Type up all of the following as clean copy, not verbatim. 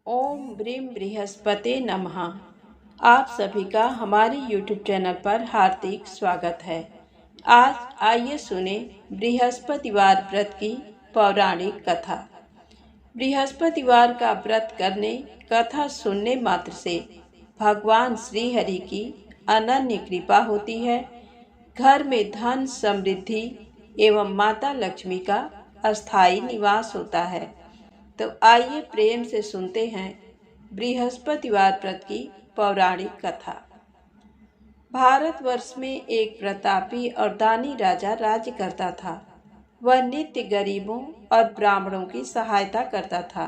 ओम brim Brihaspati नमः। आप सभी का हमारे YouTube चैनल पर हार्दिक स्वागत है। आज आइए सुने बृहस्पतिवार व्रत की पौराणिक कथा। बृहस्पतिवार का व्रत करने, कथा सुनने मात्र से भगवान श्री हरि की अनन्य कृपा होती है। घर में धन, समृद्धि एवं माता लक्ष्मी का अस्थायी निवास होता है। तो आइए प्रेम से सुनते हैं बृहस्पतिवार व्रत की पौराणिक कथा। भारतवर्ष में एक प्रतापी और दानी राजा राज्य करता था। वह नित्य गरीबों और ब्राह्मणों की सहायता करता था।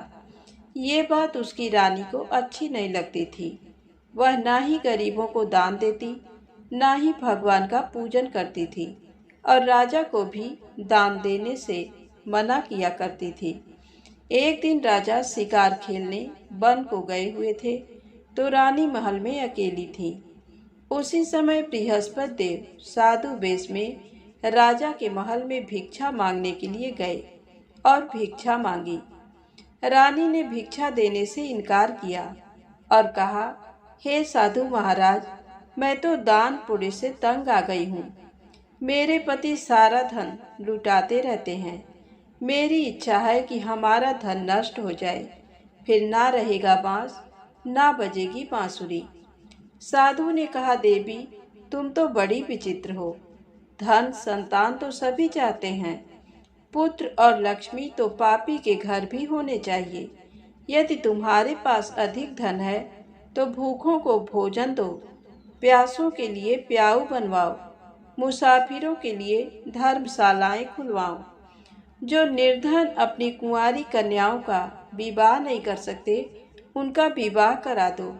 ये बात उसकी रानी को अच्छी नहीं लगती थी। वह ना ही गरीबों को दान देती, ना ही भगवान का पूजन करती थी और राजा को भी दान देने से मना किया करती थी। एक दिन राजा शिकार खेलने वन को गए हुए थे, तो रानी महल में अकेली थी। उसी समय बृहस्पति देव साधु वेश में राजा के महल में भिक्षा मांगने के लिए गए और भिक्षा मांगी। रानी ने भिक्षा देने से इनकार किया और कहा, हे साधु महाराज, मैं तो दान पुण्य से तंग आ गई हूँ। मेरे पति सारा धन लुटाते रहते हैं। मेरी इच्छा है कि हमारा धन नष्ट हो जाए, फिर ना रहेगा बांस, ना बजेगी बांसुरी। साधु ने कहा, देवी, तुम तो बड़ी विचित्र हो। धन, संतान तो सभी चाहते हैं। पुत्र और लक्ष्मी तो पापी के घर भी होने चाहिए। यदि तुम्हारे पास अधिक धन है तो भूखों को भोजन दो, प्यासों के लिए प्याऊ बनवाओ, मुसाफिरों के लिए धर्मशालाएं खुलवाओ। जो निर्धन अपनी कुंवारी कन्याओं का विवाह नहीं कर सकते, उनका विवाह करा दो।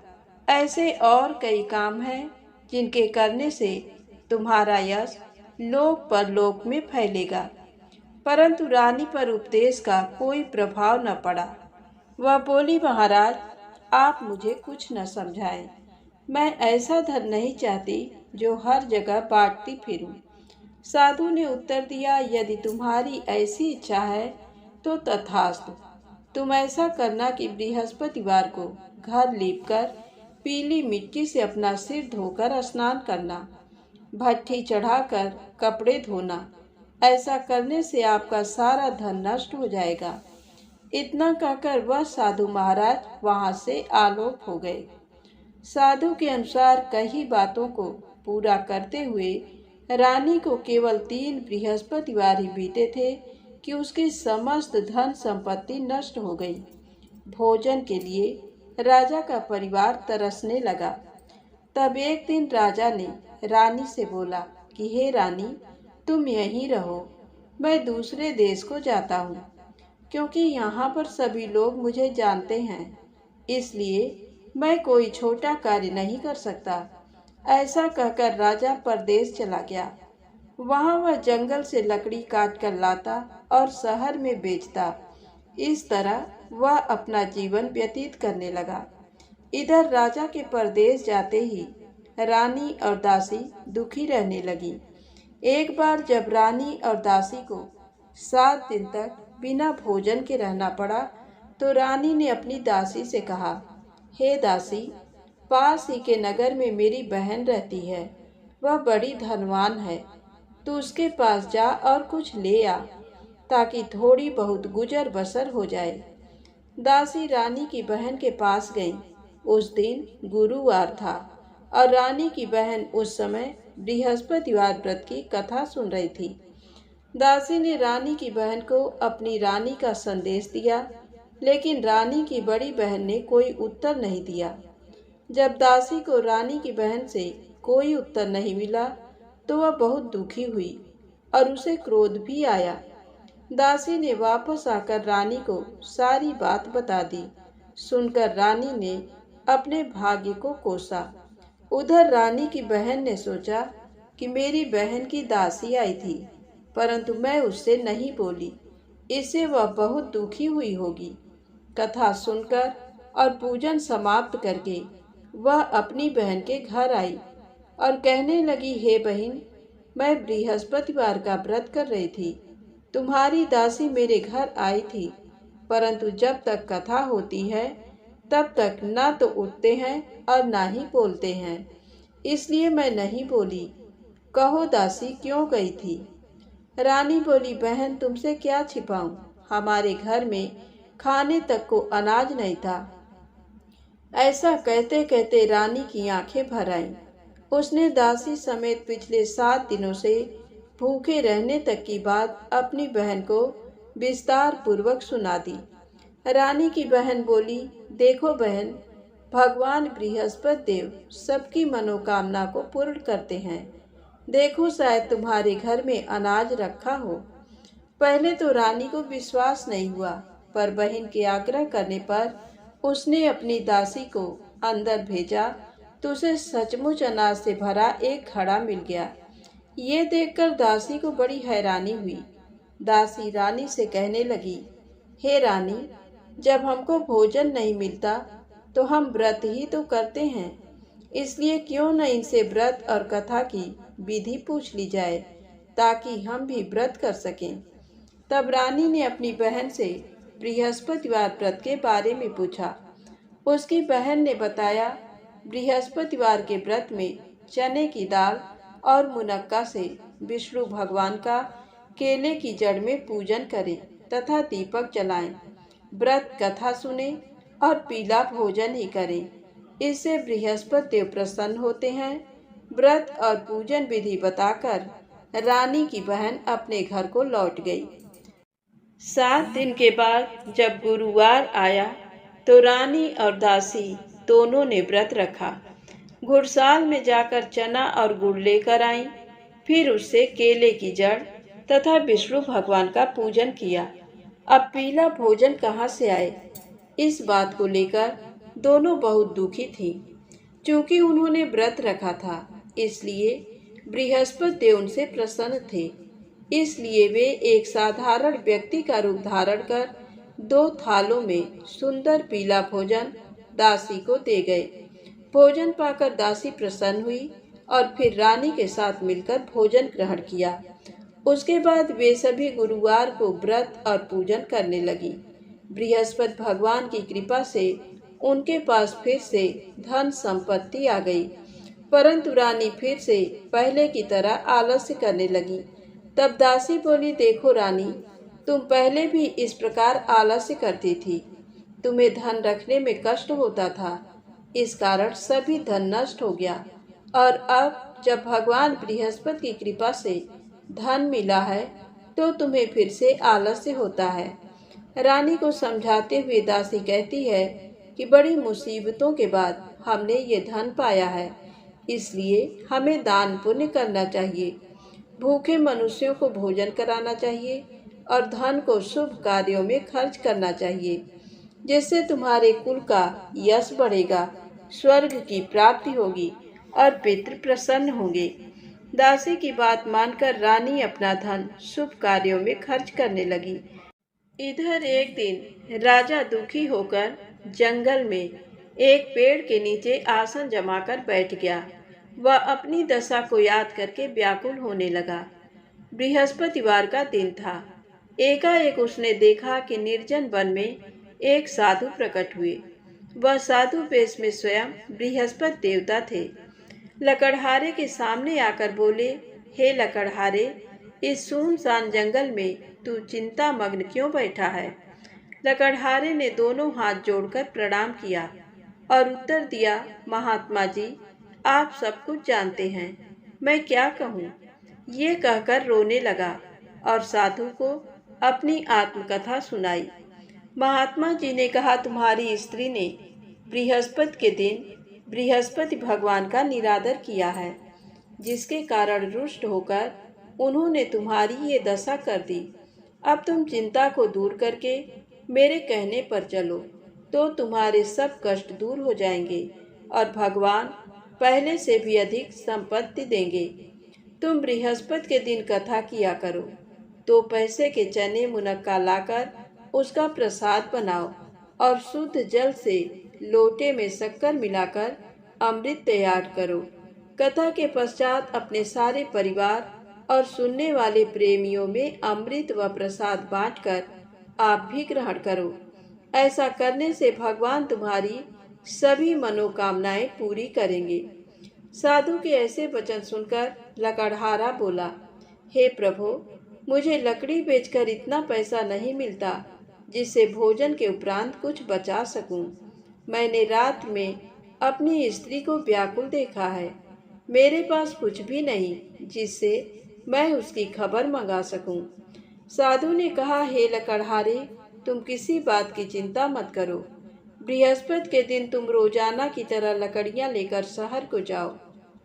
ऐसे और कई काम हैं जिनके करने से तुम्हारा यश लोक परलोक में फैलेगा। परंतु रानी पर उपदेश का कोई प्रभाव न पड़ा। वह बोली, महाराज, आप मुझे कुछ न समझाएं। मैं ऐसा धन नहीं चाहती जो हर जगह बांटती फिरूं। साधु ने उत्तर दिया, यदि तुम्हारी ऐसी इच्छा है तो तथास्तु। तुम ऐसा करना कि बृहस्पतिवार को घर लीपकर पीली मिट्टी से अपना सिर धोकर स्नान करना, भट्ठी चढ़ाकर कपड़े धोना। ऐसा करने से आपका सारा धन नष्ट हो जाएगा। इतना कहकर वह साधु महाराज वहां से आलोक हो गए। साधु के अनुसार कई बातों को पूरा करते हुए रानी को केवल 3 बृहस्पतिवार ही बीते थे कि उसकी समस्त धन संपत्ति नष्ट हो गई। भोजन के लिए राजा का परिवार तरसने लगा। तब एक दिन राजा ने रानी से बोला कि हे रानी, तुम यहीं रहो, मैं दूसरे देश को जाता हूँ, क्योंकि यहाँ पर सभी लोग मुझे जानते हैं। इसलिए मैं कोई छोटा कार्य नहीं कर सकता। ऐसा कहकर राजा परदेश चला गया। वहां वह जंगल से लकड़ी काट कर लाता और शहर में बेचता। इस तरह वह अपना जीवन व्यतीत करने लगा। इधर राजा के परदेश जाते ही रानी और दासी दुखी रहने लगी। एक बार जब रानी और दासी को 7 दिन तक बिना भोजन के रहना पड़ा, तो रानी ने अपनी दासी से कहा, हे दासी, पास ही के नगर में मेरी बहन रहती है। वह बड़ी धनवान है। तू उसके पास जा और कुछ ले आ, ताकि थोड़ी बहुत गुजर बसर हो जाए। दासी रानी की बहन के पास गई। उस दिन गुरुवार था और रानी की बहन उस समय बृहस्पतिवार व्रत की कथा सुन रही थी। दासी ने रानी की बहन को अपनी रानी का संदेश दिया, लेकिन रानी की बड़ी बहन ने कोई उत्तर नहीं दिया। जब दासी को रानी की बहन से कोई उत्तर नहीं मिला, तो वह बहुत दुखी हुई और उसे क्रोध भी आया। दासी ने वापस आकर रानी को सारी बात बता दी। सुनकर रानी ने अपने भाग्य को कोसा। उधर रानी की बहन ने सोचा कि मेरी बहन की दासी आई थी, परंतु मैं उससे नहीं बोली, इससे वह बहुत दुखी हुई होगी। कथा सुनकर और पूजन समाप्त करके वह अपनी बहन के घर आई और कहने लगी, हे बहन, मैं बृहस्पतिवार का व्रत कर रही थी। तुम्हारी दासी मेरे घर आई थी, परंतु जब तक कथा होती है तब तक ना तो उठते हैं और ना ही बोलते हैं। इसलिए मैं नहीं बोली। कहो दासी क्यों गई थी? रानी बोली, बहन तुमसे क्या छिपाऊं, हमारे घर में खाने तक को अनाज नहीं था। ऐसा कहते कहते रानी की आंखें भर आईं। उसने दासी समेत पिछले 7 दिनों से भूखे रहने तक की बात अपनी बहन को विस्तार पूर्वक सुना दी। रानी की बहन बोली, देखो बहन, भगवान बृहस्पति देव सबकी मनोकामना को पूर्ण करते हैं। देखो शायद तुम्हारे घर में अनाज रखा हो। पहले तो रानी को विश्वास नहीं हुआ, पर बहन के आग्रह करने पर उसने अपनी दासी को अंदर भेजा तो उसे सचमुच अनाज से भरा एक घड़ा मिल गया। ये देखकर दासी को बड़ी हैरानी हुई। दासी रानी से कहने लगी, हे रानी, जब हमको भोजन नहीं मिलता तो हम व्रत ही तो करते हैं, इसलिए क्यों न इनसे व्रत और कथा की विधि पूछ ली जाए ताकि हम भी व्रत कर सकें। तब रानी ने अपनी बहन से बृहस्पतिवार व्रत के बारे में पूछा। उसकी बहन ने बताया, बृहस्पतिवार के व्रत में चने की दाल और मुनक्का से विष्णु भगवान का केले की जड़ में पूजन करें तथा दीपक जलाएं, व्रत कथा सुने और पीला भोजन ही करें। इससे बृहस्पति देव प्रसन्न होते हैं। व्रत और पूजन विधि बताकर रानी की बहन अपने घर को लौट गई। 7 दिन के बाद जब गुरुवार आया तो रानी और दासी दोनों ने व्रत रखा। घुड़साल में जाकर चना और गुड़ लेकर आईं, फिर उससे केले की जड़ तथा विष्णु भगवान का पूजन किया। अब पीला भोजन कहाँ से आए, इस बात को लेकर दोनों बहुत दुखी थीं। चूंकि उन्होंने व्रत रखा था, इसलिए बृहस्पति देव उनसे प्रसन्न थे। इसलिए वे एक साधारण व्यक्ति का रूप धारण कर 2 थालों में सुंदर पीला भोजन दासी को दे गए। भोजन पाकर दासी प्रसन्न हुई और फिर रानी के साथ मिलकर भोजन ग्रहण किया। उसके बाद वे सभी गुरुवार को व्रत और पूजन करने लगी। बृहस्पति भगवान की कृपा से उनके पास फिर से धन संपत्ति आ गई, परंतु रानी फिर से पहले की तरह आलस्य करने लगी। तब दासी बोली, देखो रानी, तुम पहले भी इस प्रकार आलस्य करती थी। तुम्हें धन रखने में कष्ट होता था, इस कारण सभी धन नष्ट हो गया, और अब जब भगवान बृहस्पति की कृपा से धन मिला है तो तुम्हें फिर से आलस्य होता है। रानी को समझाते हुए दासी कहती है कि बड़ी मुसीबतों के बाद हमने ये धन पाया है, इसलिए हमें दान पुण्य करना चाहिए, भूखे मनुष्यों को भोजन कराना चाहिए और धन को शुभ कार्यों में खर्च करना चाहिए, जिससे तुम्हारे कुल का यश बढ़ेगा, स्वर्ग की प्राप्ति होगी और पितृ प्रसन्न होंगे। दासी की बात मानकर रानी अपना धन शुभ कार्यों में खर्च करने लगी। इधर एक दिन राजा दुखी होकर जंगल में एक पेड़ के नीचे आसन जमाकर बैठ गया। वह अपनी दशा को याद करके व्याकुल होने लगा। बृहस्पतिवार का दिन था। एकाएक उसने देखा कि निर्जन वन में एक साधु प्रकट हुए। वह साधु वेश में स्वयं बृहस्पति देवता थे। लकड़हारे के सामने आकर बोले, हे लकड़हारे, इस सुनसान जंगल में तू चिंता मग्न क्यों बैठा है? लकड़हारे ने दोनों हाथ जोड़कर प्रणाम किया और उत्तर दिया, महात्मा जी, आप सब कुछ जानते हैं, मैं क्या कहूँ? ये कहकर रोने लगा और साधु को अपनी आत्मकथा सुनाई। महात्मा जी ने कहा, तुम्हारी स्त्री ने बृहस्पति के दिन बृहस्पति भगवान का निरादर किया है, जिसके कारण रुष्ट होकर उन्होंने तुम्हारी ये दशा कर दी। अब तुम चिंता को दूर करके मेरे कहने पर चलो तो तुम्हारे सब कष्ट दूर हो जाएंगे और भगवान पहले से भी अधिक संपत्ति देंगे। तुम बृहस्पति के दिन कथा किया करो, तो पैसे के चने मुनक्का लाकर उसका प्रसाद बनाओ और शुद्ध जल से लोटे में शक्कर मिलाकर अमृत तैयार करो। कथा के पश्चात अपने सारे परिवार और सुनने वाले प्रेमियों में अमृत व प्रसाद बांटकर आप भी ग्रहण करो। ऐसा करने से भगवान तुम्हारी सभी मनोकामनाएं पूरी करेंगे। साधु के ऐसे वचन सुनकर लकड़हारा बोला, हे प्रभु, मुझे लकड़ी बेचकर इतना पैसा नहीं मिलता जिससे भोजन के उपरांत कुछ बचा सकूं। मैंने रात में अपनी स्त्री को व्याकुल देखा है। मेरे पास कुछ भी नहीं जिससे मैं उसकी खबर मंगा सकूं। साधु ने कहा, हे लकड़हारे, तुम किसी बात की चिंता मत करो। बृहस्पति के दिन तुम रोजाना की तरह लकड़ियां लेकर शहर को जाओ।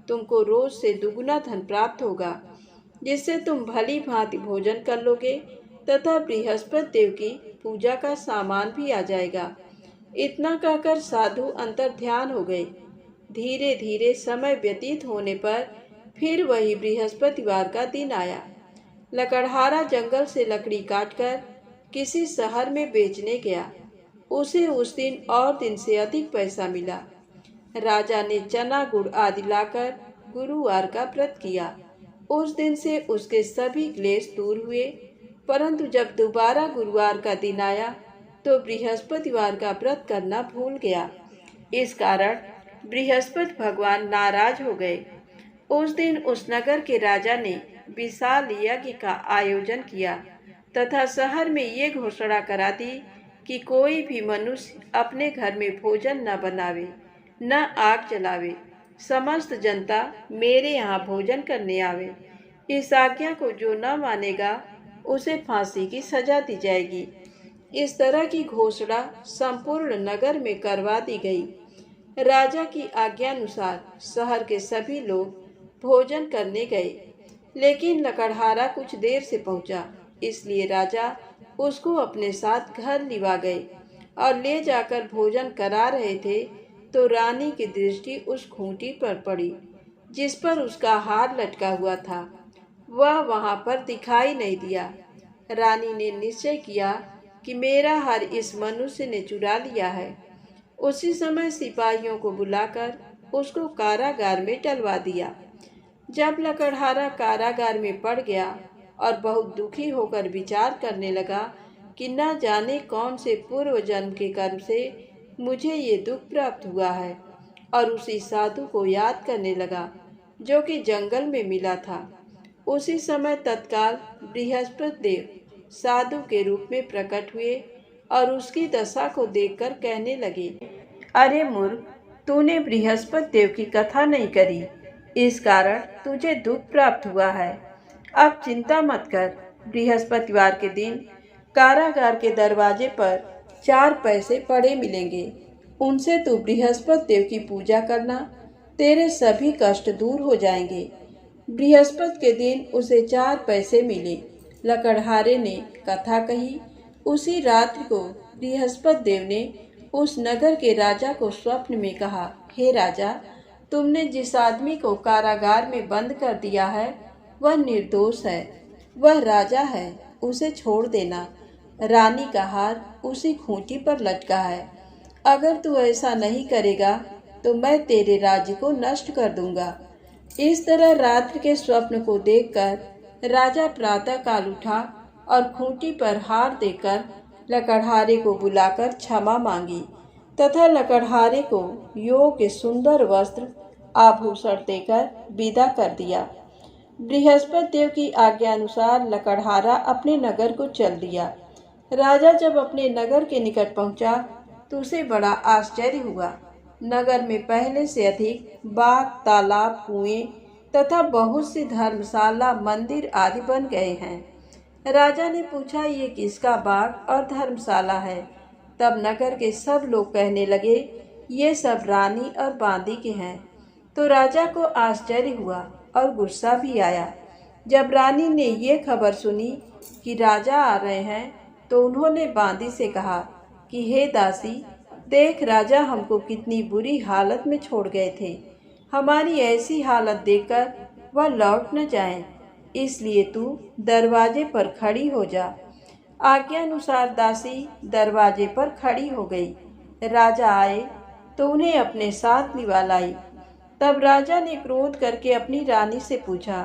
तुमको रोज से दुगुना धन प्राप्त होगा, जिससे तुम भली भांति भोजन कर लोगे तथा बृहस्पति देव की पूजा का सामान भी आ जाएगा। इतना कहकर साधु अंतर ध्यान हो गए। धीरे धीरे समय व्यतीत होने पर फिर वही बृहस्पतिवार का दिन आया। लकड़हारा जंगल से लकड़ी काटकर किसी शहर में बेचने गया। उसे उस दिन और दिन से अधिक पैसा मिला। राजा ने चना गुड़ आदि लाकर गुरुवार का व्रत किया। उस दिन से उसके सभी क्लेश दूर हुए। परंतु जब दोबारा गुरुवार का दिन आया तो बृहस्पतिवार का व्रत करना भूल गया। इस कारण बृहस्पति भगवान नाराज हो गए। उस दिन उस नगर के राजा ने विशाल यज्ञ का आयोजन किया तथा शहर में ये घोषणा करा दी कि कोई भी मनुष्य अपने घर में भोजन न बनावे, न आग जलावे। समस्त जनता मेरे यहाँ भोजन करने आवे। इस आज्ञा को जो न मानेगा उसे फांसी की सजा दी जाएगी। इस तरह की घोषणा संपूर्ण नगर में करवा दी गई। राजा की आज्ञानुसार शहर के सभी लोग भोजन करने गए, लेकिन लकड़हारा कुछ देर से पहुंचा, इसलिए राजा उसको अपने साथ घर लिवा गए और ले जाकर भोजन करा रहे थे तो रानी की दृष्टि उस खूंटी पर पड़ी जिस पर उसका हार लटका हुआ था। वह वहां पर दिखाई नहीं दिया। रानी ने निश्चय किया कि मेरा हार इस मनुष्य ने चुरा लिया है। उसी समय सिपाहियों को बुलाकर उसको कारागार में डलवा दिया। जब लकड़हारा कारागार में पड़ गया और बहुत दुखी होकर विचार करने लगा कि न जाने कौन से पूर्व जन्म के कर्म से मुझे ये दुख प्राप्त हुआ है, और उसी साधु को याद करने लगा जो कि जंगल में मिला था। उसी समय तत्काल बृहस्पति देव साधु के रूप में प्रकट हुए और उसकी दशा को देखकर कहने लगे, अरे मूर्ख, तूने बृहस्पति देव की कथा नहीं करी, इस कारण तुझे दुख प्राप्त हुआ है। अब चिंता मत कर। बृहस्पतिवार के दिन कारागार के दरवाजे पर 4 पैसे पड़े मिलेंगे। उनसे तू बृहस्पति देव की पूजा करना, तेरे सभी कष्ट दूर हो जाएंगे। बृहस्पति के दिन उसे 4 पैसे मिले। लकड़हारे ने कथा कही। उसी रात्रि को बृहस्पति देव ने उस नगर के राजा को स्वप्न में कहा, हे राजा, तुमने जिस आदमी को कारागार में बंद कर दिया है वह निर्दोष है, वह राजा है, उसे छोड़ देना। रानी का हार उसी खूंटी पर लटका है। अगर तू ऐसा नहीं करेगा तो मैं तेरे राज्य को नष्ट कर दूंगा। इस तरह रात्रि के स्वप्न को देखकर राजा प्रातः काल उठा और खूंटी पर हार देकर लकड़हारे को बुलाकर क्षमा मांगी तथा लकड़हारे को योग्य सुंदर वस्त्र आभूषण देकर विदा कर दिया। बृहस्पति देव की आज्ञा अनुसार लकड़हारा अपने नगर को चल दिया। राजा जब अपने नगर के निकट पहुंचा तो उसे बड़ा आश्चर्य हुआ। नगर में पहले से अधिक बाग, तालाब, कुएं तथा बहुत सी धर्मशाला, मंदिर आदि बन गए हैं। राजा ने पूछा, ये किसका बाग और धर्मशाला है? तब नगर के सब लोग कहने लगे, ये सब रानी और बांदी के हैं। तो राजा को आश्चर्य हुआ और गुस्सा भी आया। जब रानी ने ये खबर सुनी कि राजा आ रहे हैं तो उन्होंने बांदी से कहा कि हे दासी, देख राजा हमको कितनी बुरी हालत में छोड़ गए थे। हमारी ऐसी हालत देखकर वह लौट न जाएं, इसलिए तू दरवाजे पर खड़ी हो जा। आज्ञानुसार दासी दरवाजे पर खड़ी हो गई। राजा आए तो उन्हें अपने साथ लिवा लाई। तब राजा ने क्रोध करके अपनी रानी से पूछा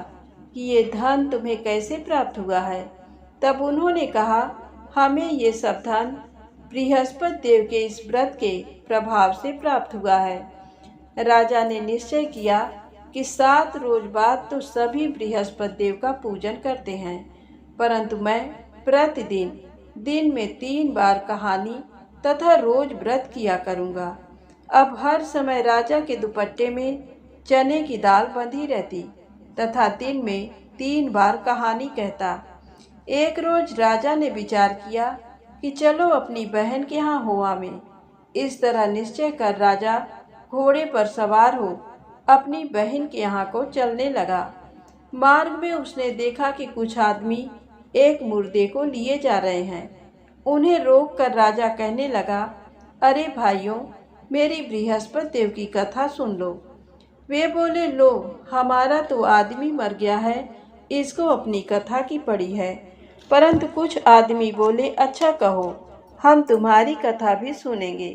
कि ये धन तुम्हें कैसे प्राप्त हुआ है? तब उन्होंने कहा, हमें ये सब धन बृहस्पति देव के इस व्रत के प्रभाव से प्राप्त हुआ है। राजा ने निश्चय किया कि 7 रोज बाद तो सभी बृहस्पति देव का पूजन करते हैं, परंतु मैं प्रतिदिन दिन में 3 बार कहानी तथा रोज व्रत किया करूँगा। अब हर समय राजा के दुपट्टे में चने की दाल बंधी रहती तथा दिन में 3 बार कहानी कहता। एक रोज राजा ने विचार किया कि चलो अपनी बहन के यहाँ हो आवें। इस तरह निश्चय कर राजा घोड़े पर सवार हो अपनी बहन के यहाँ को चलने लगा। मार्ग में उसने देखा कि कुछ आदमी एक मुर्दे को लिए जा रहे हैं। उन्हें रोककर राजा कहने लगा, अरे भाइयों, मेरी बृहस्पति देव की कथा सुन लो। वे बोले, लो, हमारा तो आदमी मर गया है, इसको अपनी कथा की पड़ी है। परंतु कुछ आदमी बोले, अच्छा कहो, हम तुम्हारी कथा भी सुनेंगे।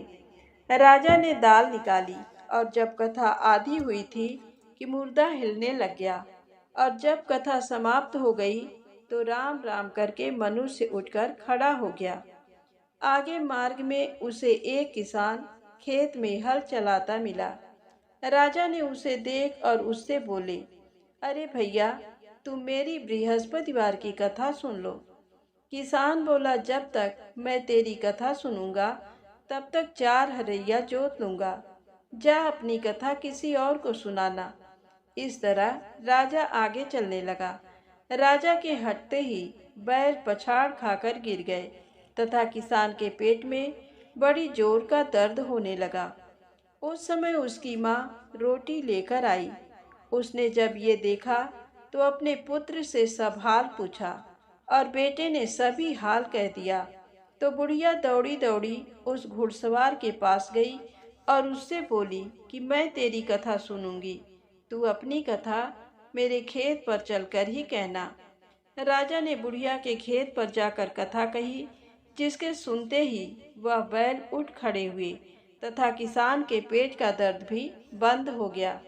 राजा ने दाल निकाली और जब कथा आधी हुई थी कि मुर्दा हिलने लग गया, और जब कथा समाप्त हो गई तो राम राम करके मनुष्य उठकर खड़ा हो गया। आगे मार्ग में उसे एक किसान खेत में हल चलाता मिला। राजा ने उसे देख और उससे बोले, अरे भैया, तुम मेरी बृहस्पतिवार की कथा सुन लो। किसान बोला, जब तक मैं तेरी कथा सुनूंगा तब तक 4 हरैया जोत लूंगा। जा अपनी कथा किसी और को सुनाना। इस तरह राजा आगे चलने लगा। राजा के हटते ही बैल पछाड़ खाकर गिर गए तथा किसान के पेट में बड़ी जोर का दर्द होने लगा। उस समय उसकी माँ रोटी लेकर आई। उसने जब ये देखा तो अपने पुत्र से सब हाल पूछा और बेटे ने सभी हाल कह दिया। तो बुढ़िया दौड़ी दौड़ी उस घुड़सवार के पास गई और उससे बोली कि मैं तेरी कथा सुनूंगी, तू अपनी कथा मेरे खेत पर चलकर ही कहना। राजा ने बुढ़िया के खेत पर जाकर कथा कही, जिसके सुनते ही वह बैल उठ खड़े हुए तथा किसान के पेट का दर्द भी बंद हो गया।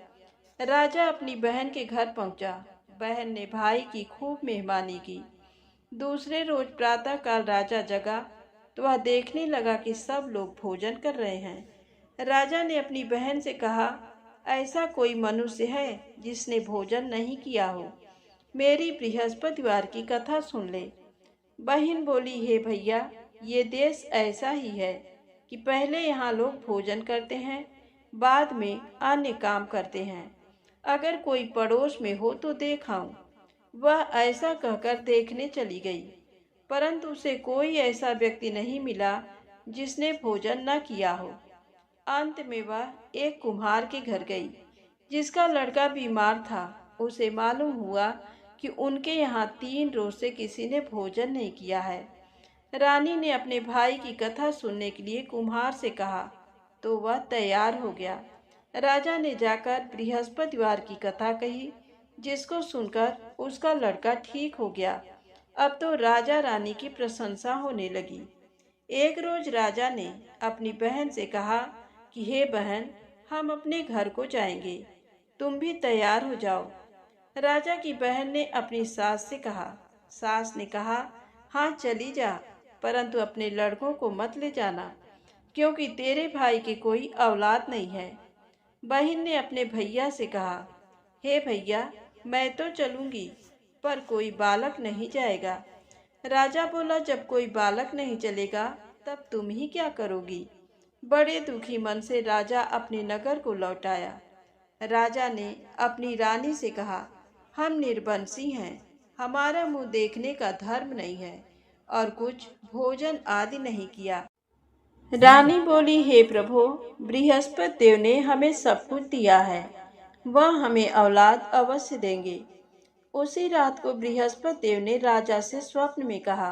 राजा अपनी बहन के घर पहुंचा। बहन ने भाई की खूब मेहमानी की। दूसरे रोज प्रातःकाल राजा जगा तो वह देखने लगा कि सब लोग भोजन कर रहे हैं। राजा ने अपनी बहन से कहा, ऐसा कोई मनुष्य है जिसने भोजन नहीं किया हो, मेरी बृहस्पतिवार की कथा सुन ले। बहन बोली, हे भैया, ये देश ऐसा ही है कि पहले यहाँ लोग भोजन करते हैं, बाद में अन्य काम करते हैं। अगर कोई पड़ोस में हो तो देख आऊं। वह ऐसा कहकर देखने चली गई, परंतु उसे कोई ऐसा व्यक्ति नहीं मिला जिसने भोजन न किया हो। अंत में वह एक कुम्हार के घर गई, जिसका लड़का बीमार था। उसे मालूम हुआ कि उनके यहाँ 3 रोज से किसी ने भोजन नहीं किया है। रानी ने अपने भाई की कथा सुनने के लिए कुम्हार से कहा तो वह तैयार हो गया। राजा ने जाकर बृहस्पतिवार की कथा कही, जिसको सुनकर उसका लड़का ठीक हो गया। अब तो राजा रानी की प्रशंसा होने लगी। एक रोज राजा ने अपनी बहन से कहा कि हे बहन, हम अपने घर को जाएंगे, तुम भी तैयार हो जाओ। राजा की बहन ने अपनी सास से कहा। सास ने कहा, हाँ चली जा, परंतु अपने लड़कों को मत ले जाना, क्योंकि तेरे भाई की कोई औलाद नहीं है। बहन ने अपने भैया से कहा, हे भैया, मैं तो चलूंगी, पर कोई बालक नहीं जाएगा। राजा बोला, जब कोई बालक नहीं चलेगा तब तुम ही क्या करोगी। बड़े दुखी मन से राजा अपने नगर को लौट आया। राजा ने अपनी रानी से कहा, हम निर्बंसी हैं, हमारा मुंह देखने का धर्म नहीं है और कुछ भोजन आदि नहीं किया। रानी बोली, हे प्रभु, बृहस्पति देव ने हमें सब कुछ दिया है, वह हमें औलाद अवश्य देंगे। उसी रात को बृहस्पति देव ने राजा से स्वप्न में कहा,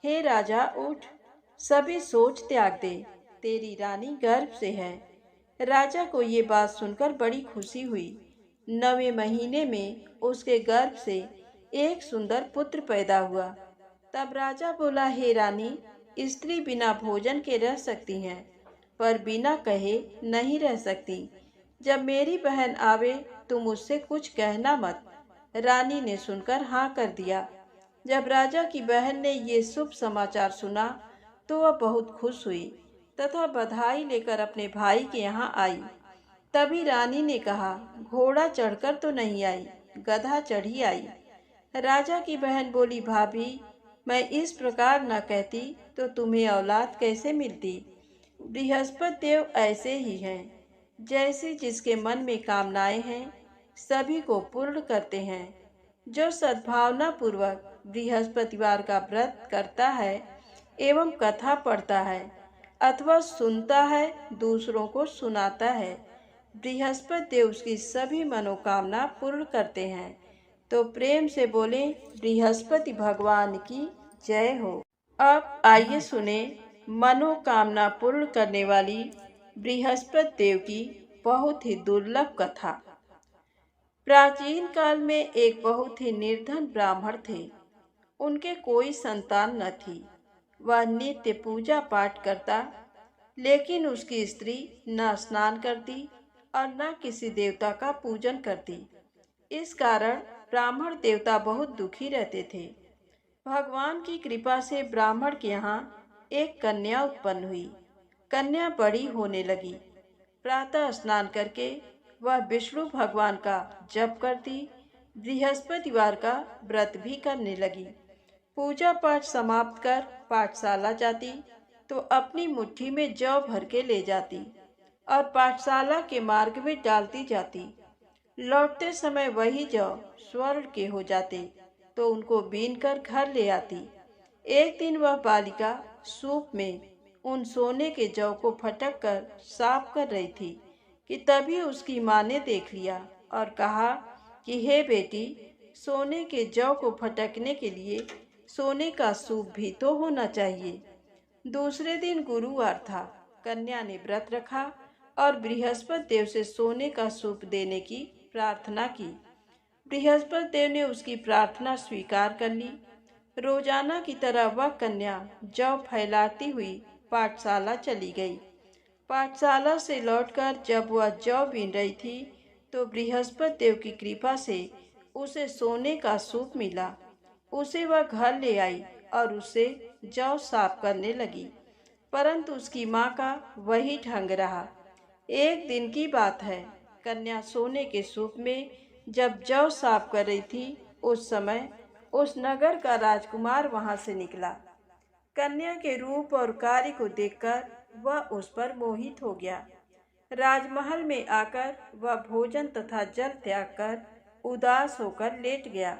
हे राजा, उठ, सभी सोच त्याग दे, तेरी रानी गर्भ से है। राजा को ये बात सुनकर बड़ी खुशी हुई। 9वें महीने में उसके गर्भ से एक सुंदर पुत्र पैदा हुआ। तब राजा बोला, हे रानी, स्त्री बिना भोजन के रह सकती हैं, पर बिना कहे नहीं रह सकती। जब मेरी बहन आवे तुम उससे कुछ कहना मत। रानी ने सुनकर हाँ कर दिया। जब राजा की बहन ने ये शुभ समाचार सुना तो वह बहुत खुश हुई तथा बधाई लेकर अपने भाई के यहाँ आई। तभी रानी ने कहा, घोड़ा चढ़कर तो नहीं आई, गधा चढ़ी आई। राजा की बहन बोली, भाभी, मैं इस प्रकार न कहती तो तुम्हें औलाद कैसे मिलती। बृहस्पति देव ऐसे ही हैं, जैसे जिसके मन में कामनाएं हैं सभी को पूर्ण करते हैं। जो सद्भावना पूर्वक बृहस्पतिवार का व्रत करता है एवं कथा पढ़ता है अथवा सुनता है, दूसरों को सुनाता है, बृहस्पति देव उसकी सभी मनोकामना पूर्ण करते हैं। तो प्रेम से बोले, बृहस्पति भगवान की जय हो। अब आइए सुने मनोकामना पूर्ण करने वाली बृहस्पति देव की बहुत ही दुर्लभ कथा। प्राचीन काल में एक बहुत ही निर्धन ब्राह्मण थे। उनके कोई संतान न थी। वह नित्य पूजा पाठ करता, लेकिन उसकी स्त्री न स्नान करती और न किसी देवता का पूजन करती। इस कारण ब्राह्मण देवता बहुत दुखी रहते थे। भगवान की कृपा से ब्राह्मण के यहाँ एक कन्या उत्पन्न हुई। कन्या बड़ी होने लगी। प्रातः स्नान करके वह विष्णु भगवान का जप करती, बृहस्पतिवार का व्रत भी करने लगी। पूजा पाठ समाप्त कर पाठशाला जाती तो अपनी मुट्ठी में जौ भर के ले जाती और पाठशाला के मार्ग में डालती जाती। लौटते समय वही जौ स्वर्ण के हो जाते तो उनको बीन कर घर ले आती। एक दिन वह बालिका सूप में उन सोने के जौ को फटक कर साफ कर रही थी कि तभी उसकी माँ ने देख लिया और कहा कि हे बेटी, सोने के जौ को फटकने के लिए सोने का सूप भी तो होना चाहिए। दूसरे दिन गुरुवार था। कन्या ने व्रत रखा और बृहस्पति देव से सोने का सूप देने की प्रार्थना की। बृहस्पति देव ने उसकी प्रार्थना स्वीकार कर ली। रोजाना की तरह वह कन्या जौ फैलाती हुई पाठशाला चली गई। पाठशाला से लौटकर जब वह जौ बीन रही थी तो बृहस्पति देव की कृपा से उसे सोने का सूप मिला। उसे वह घर ले आई और उसे जौ साफ करने लगी, परंतु उसकी माँ का वही ढंग रहा। एक दिन की बात है, कन्या सोने के सूप में जब जौ साफ कर रही थी, उस समय उस नगर का राजकुमार वहां से निकला। कन्या के रूप और कार्य को देखकर वह उस पर मोहित हो गया। राजमहल में आकर वह भोजन तथा जल त्याग कर उदास होकर लेट गया।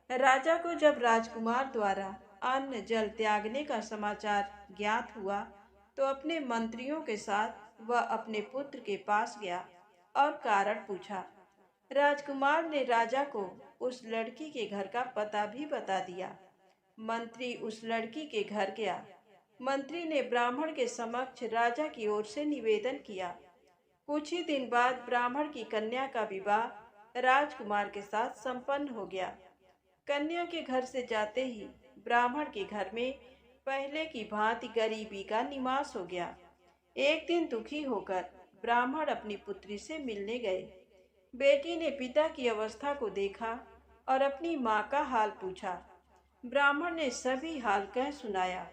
राजा को जब राजकुमार द्वारा अन्न जल त्यागने का समाचार ज्ञात हुआ तो अपने मंत्रियों के साथ वह अपने पुत्र के पास गया और कारण पूछा। राजकुमार ने राजा को उस लड़की के घर का पता भी बता दिया। मंत्री उस लड़की के घर गया। मंत्री ने ब्राह्मण के समक्ष राजा की ओर से निवेदन किया। कुछ ही दिन बाद ब्राह्मण की कन्या का विवाह राजकुमार के साथ संपन्न हो गया। कन्या के घर से जाते ही ब्राह्मण के घर में पहले की भांति गरीबी का निवास हो गया। एक दिन दुखी होकर ब्राह्मण अपनी पुत्री से मिलने गए। बेटी ने पिता की अवस्था को देखा और अपनी माँ का हाल पूछा। ब्राह्मण ने सभी हाल कह सुनाया।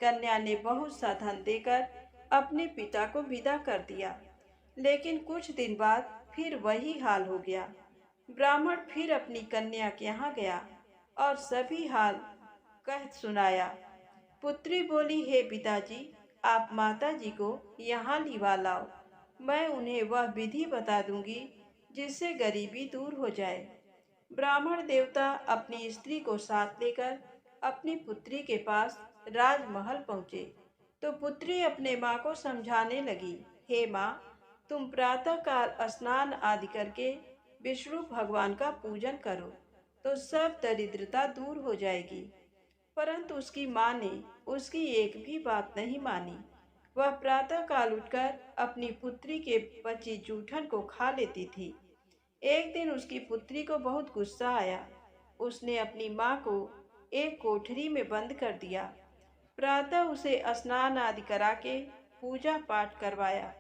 कन्या ने बहुत सा धन देकर अपने पिता को विदा कर दिया, लेकिन कुछ दिन बाद फिर वही हाल हो गया। ब्राह्मण फिर अपनी कन्या के यहाँ गया और सभी हाल कह सुनाया। पुत्री बोली, हे पिताजी, आप माताजी को यहाँ लिवा लाओ। मैं उन्हें वह विधि बता दूंगी जिससे गरीबी दूर हो जाए। ब्राह्मण देवता अपनी स्त्री को साथ लेकर अपनी पुत्री के पास राजमहल पहुँचे तो पुत्री अपने माँ को समझाने लगी, हे माँ, तुम प्रातःकाल स्नान आदि करके विष्णु भगवान का पूजन करो तो सब दरिद्रता दूर हो जाएगी। परंतु उसकी माँ ने उसकी एक भी बात नहीं मानी। वह प्रातःकाल उठकर अपनी पुत्री के बची जूठन को खा लेती थी। एक दिन उसकी पुत्री को बहुत गुस्सा आया। उसने अपनी माँ को एक कोठरी में बंद कर दिया। प्रातः उसे स्नान आदि करा के पूजा पाठ करवाया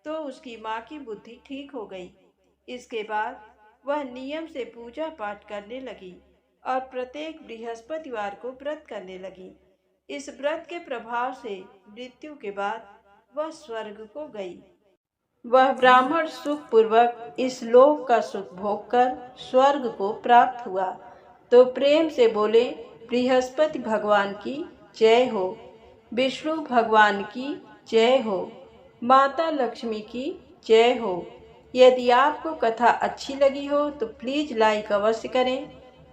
तो उसकी माँ की बुद्धि ठीक हो गई। इसके बाद वह नियम से पूजा पाठ करने लगी और प्रत्येक बृहस्पतिवार को व्रत करने लगी। इस व्रत के प्रभाव से मृत्यु के बाद वह स्वर्ग को गई। वह ब्राह्मण सुख पूर्वक इस लोक का सुख भोग कर स्वर्ग को प्राप्त हुआ। तो प्रेम से बोले, बृहस्पति भगवान की जय हो, विष्णु भगवान की जय हो, माता लक्ष्मी की जय हो। यदि आपको कथा अच्छी लगी हो तो प्लीज़ लाइक अवश्य करें,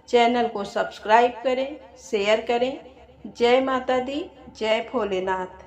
चैनल को सब्सक्राइब करें, शेयर करें। जय माता दी, जय भोलेनाथ।